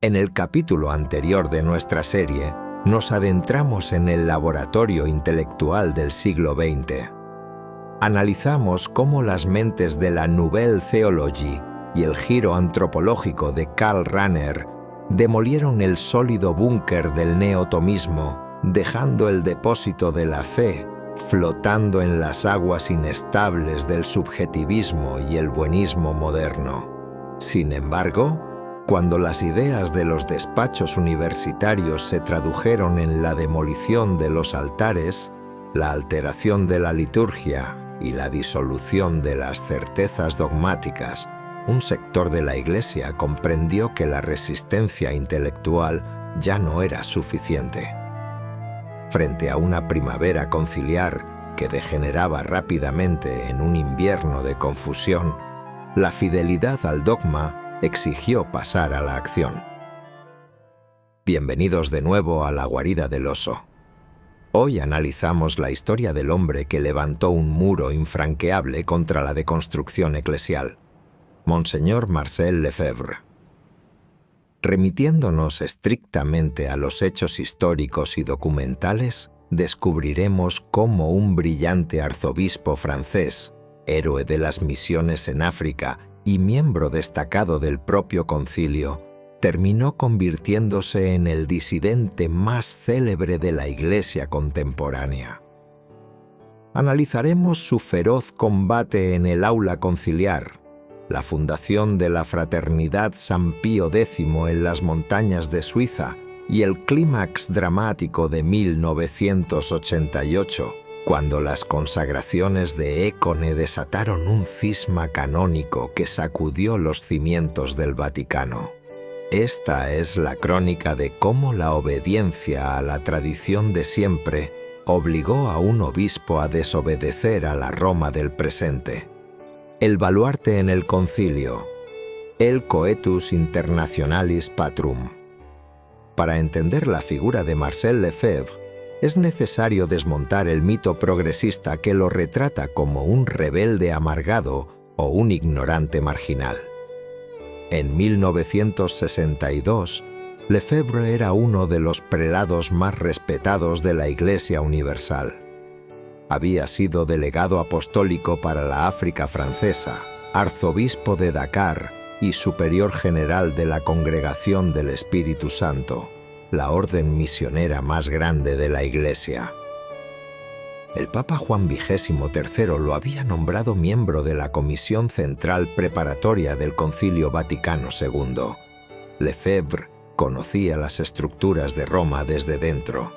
En el capítulo anterior de nuestra serie, nos adentramos en el laboratorio intelectual del siglo XX. Analizamos cómo las mentes de la Nouvelle Theologie y el giro antropológico de Karl Rahner demolieron el sólido búnker del neotomismo, dejando el depósito de la fe flotando en las aguas inestables del subjetivismo y el buenismo moderno. Sin embargo, cuando las ideas de los despachos universitarios se tradujeron en la demolición de los altares, la alteración de la liturgia y la disolución de las certezas dogmáticas, un sector de la Iglesia comprendió que la resistencia intelectual ya no era suficiente. Frente a una primavera conciliar que degeneraba rápidamente en un invierno de confusión, la fidelidad al dogma exigió pasar a la acción. Bienvenidos de nuevo a la guarida del oso. Hoy analizamos la historia del hombre que levantó un muro infranqueable contra la deconstrucción eclesial, Monseñor Marcel Lefebvre. Remitiéndonos estrictamente a los hechos históricos y documentales, descubriremos cómo un brillante arzobispo francés, héroe de las misiones en África y miembro destacado del propio concilio, terminó convirtiéndose en el disidente más célebre de la Iglesia contemporánea. Analizaremos su feroz combate en el aula conciliar, la fundación de la Fraternidad San Pío X en las montañas de Suiza y el clímax dramático de 1988, cuando las consagraciones de Écone desataron un cisma canónico que sacudió los cimientos del Vaticano. Esta es la crónica de cómo la obediencia a la tradición de siempre obligó a un obispo a desobedecer a la Roma del presente. El baluarte en el concilio, el Coetus Internationalis Patrum. Para entender la figura de Marcel Lefebvre, es necesario desmontar el mito progresista que lo retrata como un rebelde amargado o un ignorante marginal. En 1962, Lefebvre era uno de los prelados más respetados de la Iglesia Universal. Había sido delegado apostólico para la África francesa, arzobispo de Dakar y superior general de la Congregación del Espíritu Santo, la orden misionera más grande de la Iglesia. El Papa Juan XXIII lo había nombrado miembro de la Comisión Central Preparatoria del Concilio Vaticano II. Lefebvre conocía las estructuras de Roma desde dentro.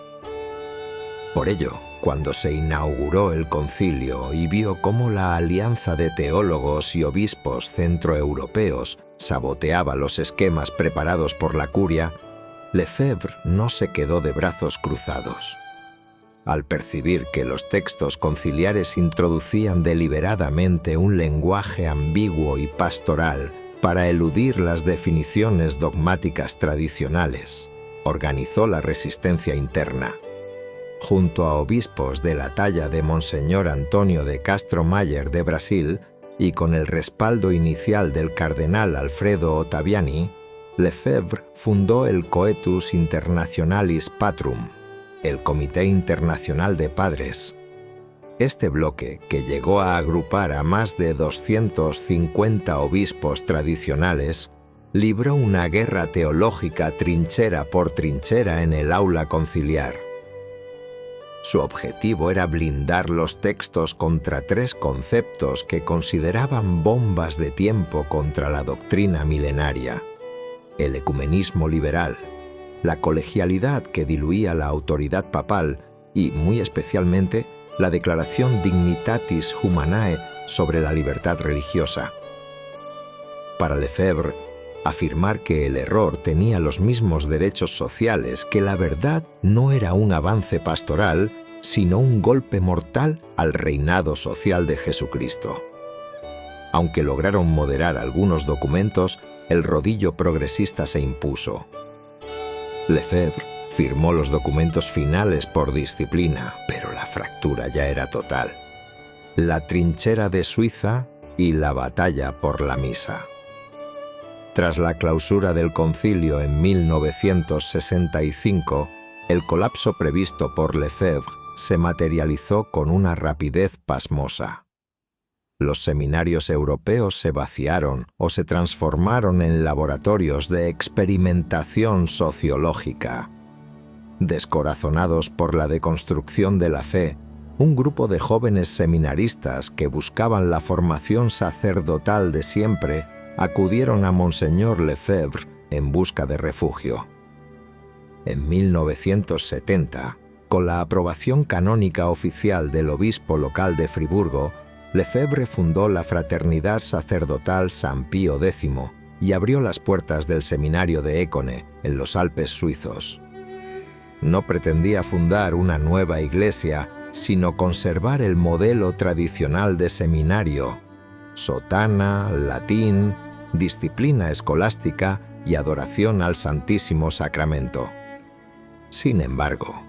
Por ello, cuando se inauguró el concilio y vio cómo la alianza de teólogos y obispos centroeuropeos saboteaba los esquemas preparados por la curia, Lefebvre no se quedó de brazos cruzados. Al percibir que los textos conciliares introducían deliberadamente un lenguaje ambiguo y pastoral para eludir las definiciones dogmáticas tradicionales, organizó la resistencia interna. Junto a obispos de la talla de Monseñor Antonio de Castro Mayer de Brasil y con el respaldo inicial del cardenal Alfredo Ottaviani, Lefebvre fundó el Coetus Internationalis Patrum, el Comité Internacional de Padres. Este bloque, que llegó a agrupar a más de 250 obispos tradicionales, libró una guerra teológica trinchera por trinchera en el aula conciliar. Su objetivo era blindar los textos contra tres conceptos que consideraban bombas de tiempo contra la doctrina milenaria: el ecumenismo liberal, la colegialidad que diluía la autoridad papal y, muy especialmente, la Declaración Dignitatis Humanae sobre la libertad religiosa. Para Lefebvre, afirmar que el error tenía los mismos derechos sociales que la verdad no era un avance pastoral, sino un golpe mortal al reinado social de Jesucristo. Aunque lograron moderar algunos documentos, el rodillo progresista se impuso. Lefebvre firmó los documentos finales por disciplina, pero la fractura ya era total. La trinchera de Suiza y la batalla por la misa. Tras la clausura del concilio en 1965, el colapso previsto por Lefebvre se materializó con una rapidez pasmosa. Los seminarios europeos se vaciaron o se transformaron en laboratorios de experimentación sociológica. Descorazonados por la deconstrucción de la fe, un grupo de jóvenes seminaristas que buscaban la formación sacerdotal de siempre acudieron a Monseñor Lefebvre en busca de refugio. En 1970, con la aprobación canónica oficial del obispo local de Friburgo, Lefebvre fundó la Fraternidad Sacerdotal San Pío X y abrió las puertas del seminario de Écone, en los Alpes suizos. No pretendía fundar una nueva iglesia, sino conservar el modelo tradicional de seminario: sotana, latín, disciplina escolástica y adoración al Santísimo Sacramento. Sin embargo,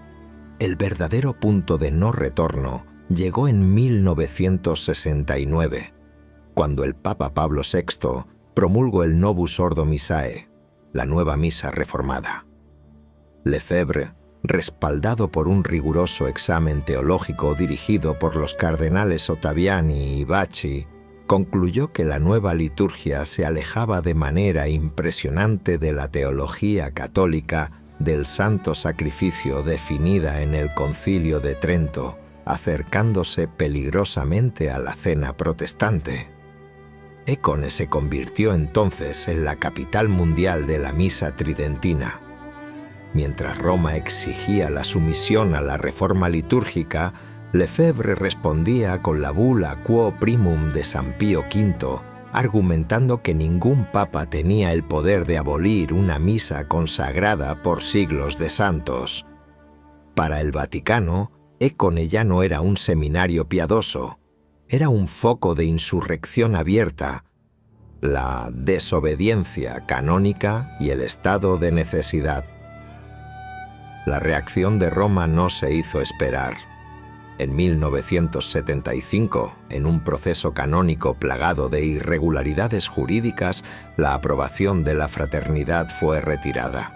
el verdadero punto de no retorno llegó en 1969, cuando el Papa Pablo VI promulgó el Novus Ordo Missae, la nueva misa reformada. Lefebvre, respaldado por un riguroso examen teológico dirigido por los cardenales Ottaviani y Bacci, concluyó que la nueva liturgia se alejaba de manera impresionante de la teología católica del santo sacrificio definida en el Concilio de Trento, acercándose peligrosamente a la cena protestante. Écone se convirtió entonces en la capital mundial de la misa tridentina. Mientras Roma exigía la sumisión a la reforma litúrgica, Lefebvre respondía con la bula Quo Primum de San Pío V, argumentando que ningún papa tenía el poder de abolir una misa consagrada por siglos de santos. Para el Vaticano, Écone ya no era un seminario piadoso, era un foco de insurrección abierta, la desobediencia canónica y el estado de necesidad. La reacción de Roma no se hizo esperar. En 1975, en un proceso canónico plagado de irregularidades jurídicas, la aprobación de la fraternidad fue retirada.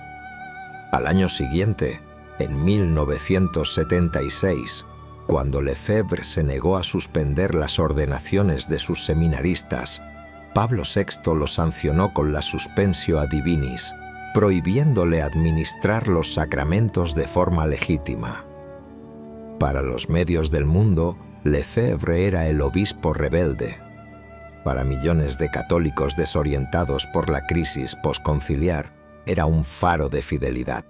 Al año siguiente, en 1976, cuando Lefebvre se negó a suspender las ordenaciones de sus seminaristas, Pablo VI lo sancionó con la suspensio a divinis, prohibiéndole administrar los sacramentos de forma legítima. Para los medios del mundo, Lefebvre era el obispo rebelde. Para millones de católicos desorientados por la crisis posconciliar, era un faro de fidelidad.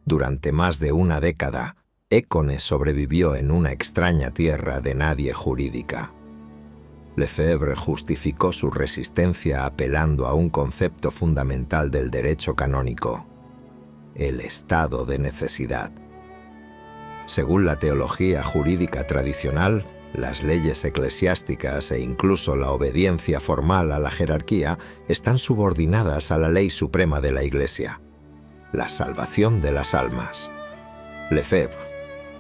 Durante más de una década, Écone sobrevivió en una extraña tierra de nadie jurídica. Lefebvre justificó su resistencia apelando a un concepto fundamental del derecho canónico: el estado de necesidad. Según la teología jurídica tradicional, las leyes eclesiásticas e incluso la obediencia formal a la jerarquía están subordinadas a la ley suprema de la Iglesia: la salvación de las almas. Lefebvre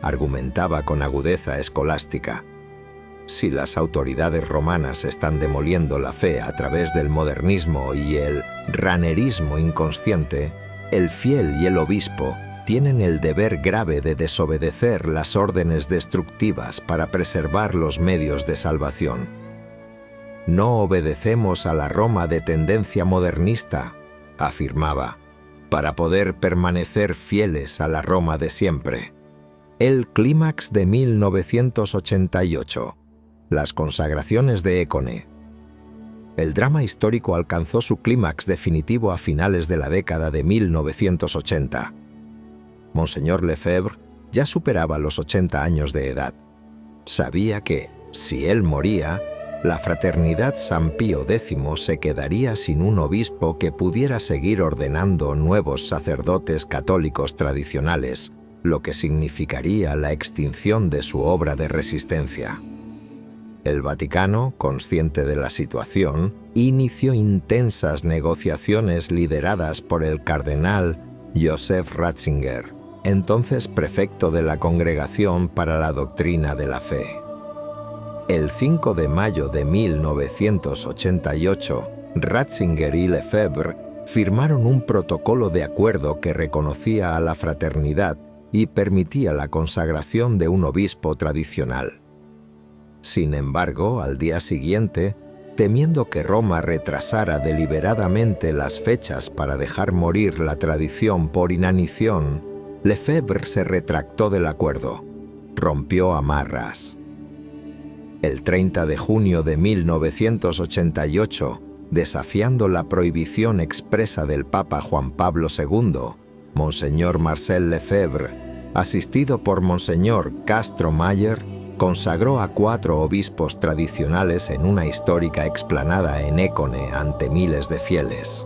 argumentaba con agudeza escolástica: si las autoridades romanas están demoliendo la fe a través del modernismo y el ranerismo inconsciente, el fiel y el obispo tienen el deber grave de desobedecer las órdenes destructivas para preservar los medios de salvación. No obedecemos a la Roma de tendencia modernista, afirmaba, para poder permanecer fieles a la Roma de siempre. El clímax de 1988. Las consagraciones de Écone. El drama histórico alcanzó su clímax definitivo a finales de la década de 1980. Monseñor Lefebvre ya superaba los 80 años de edad. Sabía que, si él moría, la Fraternidad San Pío X se quedaría sin un obispo que pudiera seguir ordenando nuevos sacerdotes católicos tradicionales, lo que significaría la extinción de su obra de resistencia. El Vaticano, consciente de la situación, inició intensas negociaciones lideradas por el cardenal Joseph Ratzinger, entonces prefecto de la Congregación para la Doctrina de la Fe. El 5 de mayo de 1988, Ratzinger y Lefebvre firmaron un protocolo de acuerdo que reconocía a la fraternidad y permitía la consagración de un obispo tradicional. Sin embargo, al día siguiente, temiendo que Roma retrasara deliberadamente las fechas para dejar morir la tradición por inanición, Lefebvre se retractó del acuerdo, rompió amarras. El 30 de junio de 1988, desafiando la prohibición expresa del Papa Juan Pablo II, Monseñor Marcel Lefebvre, asistido por Monseñor Castro Mayer, consagró a 4 obispos tradicionales en una histórica explanada en Écone ante miles de fieles.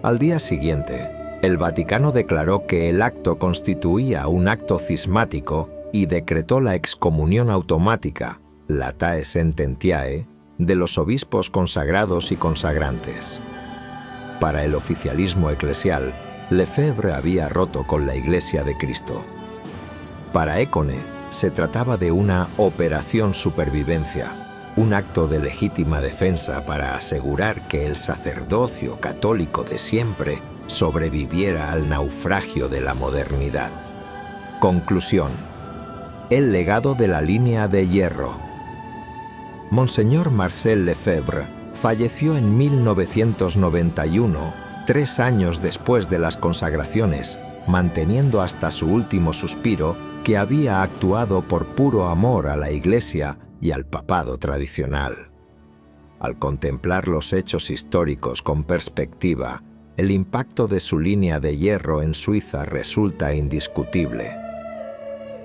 Al día siguiente, el Vaticano declaró que el acto constituía un acto cismático y decretó la excomunión automática, latae sententiae, de los obispos consagrados y consagrantes. Para el oficialismo eclesial, Lefebvre había roto con la Iglesia de Cristo. Para Écone, se trataba de una operación supervivencia, un acto de legítima defensa para asegurar que el sacerdocio católico de siempre sobreviviera al naufragio de la modernidad. Conclusión: el legado de la línea de hierro. Monseñor Marcel Lefebvre falleció en 1991, 3 años después de las consagraciones, manteniendo hasta su último suspiro que había actuado por puro amor a la Iglesia y al papado tradicional. Al contemplar los hechos históricos con perspectiva, el impacto de su línea de hierro en Suiza resulta indiscutible.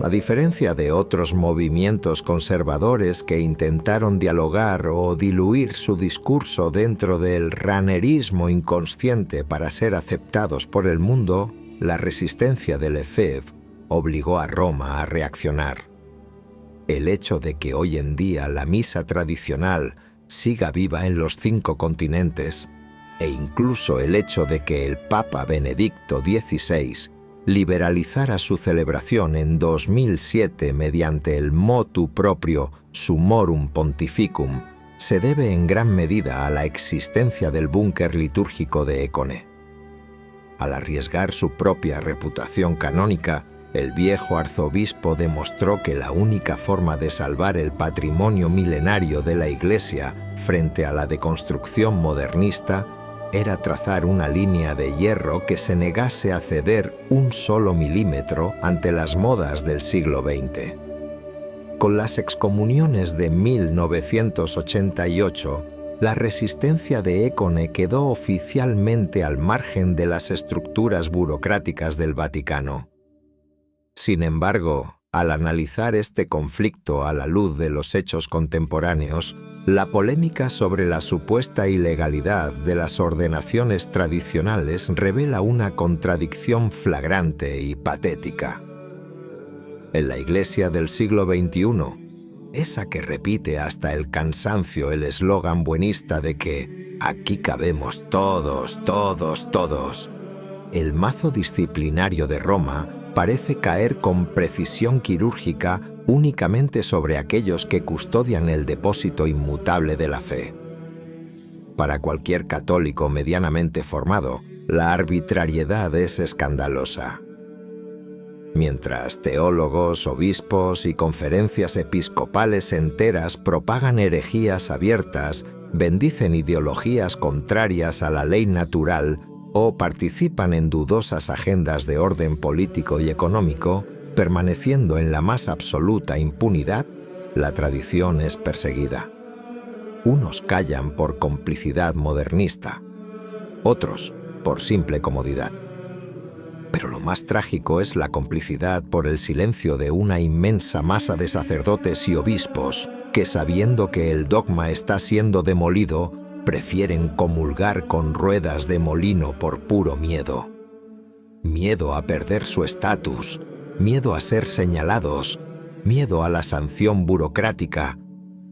A diferencia de otros movimientos conservadores que intentaron dialogar o diluir su discurso dentro del ranerismo inconsciente para ser aceptados por el mundo, la resistencia de Lefebvre obligó a Roma a reaccionar. El hecho de que hoy en día la misa tradicional siga viva en los 5 continentes, e incluso el hecho de que el Papa Benedicto XVI liberalizara su celebración en 2007 mediante el motu proprio Summorum Pontificum, se debe en gran medida a la existencia del búnker litúrgico de Écone. Al arriesgar su propia reputación canónica, el viejo arzobispo demostró que la única forma de salvar el patrimonio milenario de la Iglesia frente a la deconstrucción modernista era trazar una línea de hierro que se negase a ceder un solo milímetro ante las modas del siglo XX. Con las excomuniones de 1988, la resistencia de Écone quedó oficialmente al margen de las estructuras burocráticas del Vaticano. Sin embargo, al analizar este conflicto a la luz de los hechos contemporáneos, la polémica sobre la supuesta ilegalidad de las ordenaciones tradicionales revela una contradicción flagrante y patética. En la Iglesia del siglo XXI, esa que repite hasta el cansancio el eslogan buenista de que aquí cabemos todos, todos, todos, el mazo disciplinario de Roma parece caer con precisión quirúrgica únicamente sobre aquellos que custodian el depósito inmutable de la fe. Para cualquier católico medianamente formado, la arbitrariedad es escandalosa. Mientras teólogos, obispos y conferencias episcopales enteras propagan herejías abiertas, bendicen ideologías contrarias a la ley natural o participan en dudosas agendas de orden político y económico, permaneciendo en la más absoluta impunidad, la tradición es perseguida. Unos callan por complicidad modernista, otros por simple comodidad. Pero lo más trágico es la complicidad por el silencio de una inmensa masa de sacerdotes y obispos que, sabiendo que el dogma está siendo demolido, prefieren comulgar con ruedas de molino por puro miedo. Miedo a perder su estatus, miedo a ser señalados, miedo a la sanción burocrática.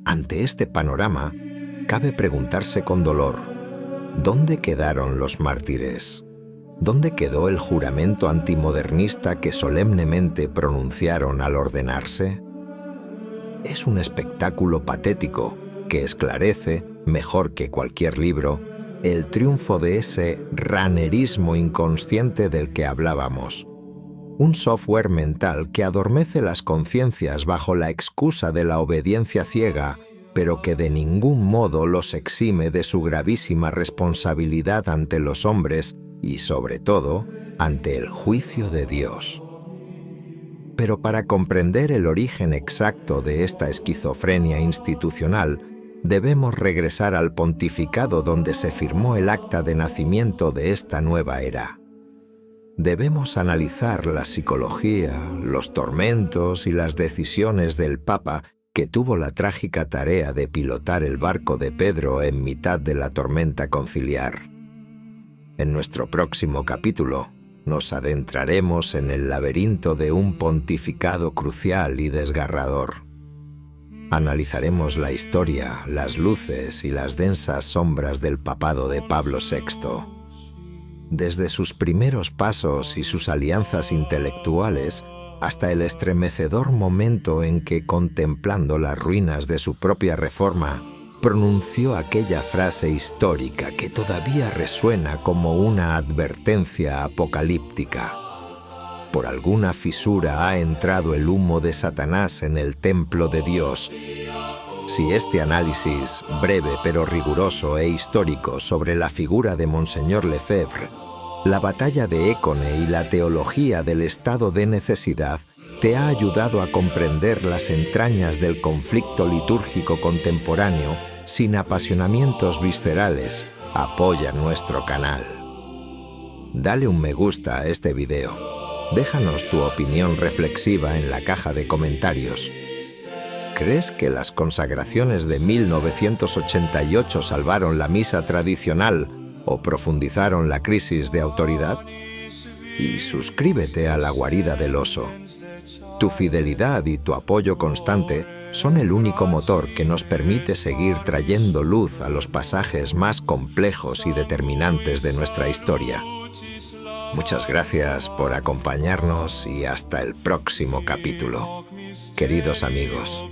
Ante este panorama, cabe preguntarse con dolor, ¿dónde quedaron los mártires? ¿Dónde quedó el juramento antimodernista que solemnemente pronunciaron al ordenarse? Es un espectáculo patético que esclarece, mejor que cualquier libro, el triunfo de ese ranerismo inconsciente del que hablábamos. Un software mental que adormece las conciencias bajo la excusa de la obediencia ciega, pero que de ningún modo los exime de su gravísima responsabilidad ante los hombres y, sobre todo, ante el juicio de Dios. Pero para comprender el origen exacto de esta esquizofrenia institucional, debemos regresar al pontificado donde se firmó el acta de nacimiento de esta nueva era. Debemos analizar la psicología, los tormentos y las decisiones del Papa, que tuvo la trágica tarea de pilotar el barco de Pedro en mitad de la tormenta conciliar. En nuestro próximo capítulo, nos adentraremos en el laberinto de un pontificado crucial y desgarrador. Analizaremos la historia, las luces y las densas sombras del papado de Pablo VI. Desde sus primeros pasos y sus alianzas intelectuales, hasta el estremecedor momento en que, contemplando las ruinas de su propia reforma, pronunció aquella frase histórica que todavía resuena como una advertencia apocalíptica. Por alguna fisura ha entrado el humo de Satanás en el templo de Dios. Si este análisis, breve pero riguroso e histórico sobre la figura de Monseñor Lefebvre, la batalla de Écone y la teología del estado de necesidad te ha ayudado a comprender las entrañas del conflicto litúrgico contemporáneo sin apasionamientos viscerales, apoya nuestro canal. Dale un me gusta a este video. Déjanos tu opinión reflexiva en la caja de comentarios. ¿Crees que las consagraciones de 1988 salvaron la misa tradicional o profundizaron la crisis de autoridad? Y suscríbete a la guarida del oso. Tu fidelidad y tu apoyo constante son el único motor que nos permite seguir trayendo luz a los pasajes más complejos y determinantes de nuestra historia. Muchas gracias por acompañarnos y hasta el próximo capítulo. Queridos amigos.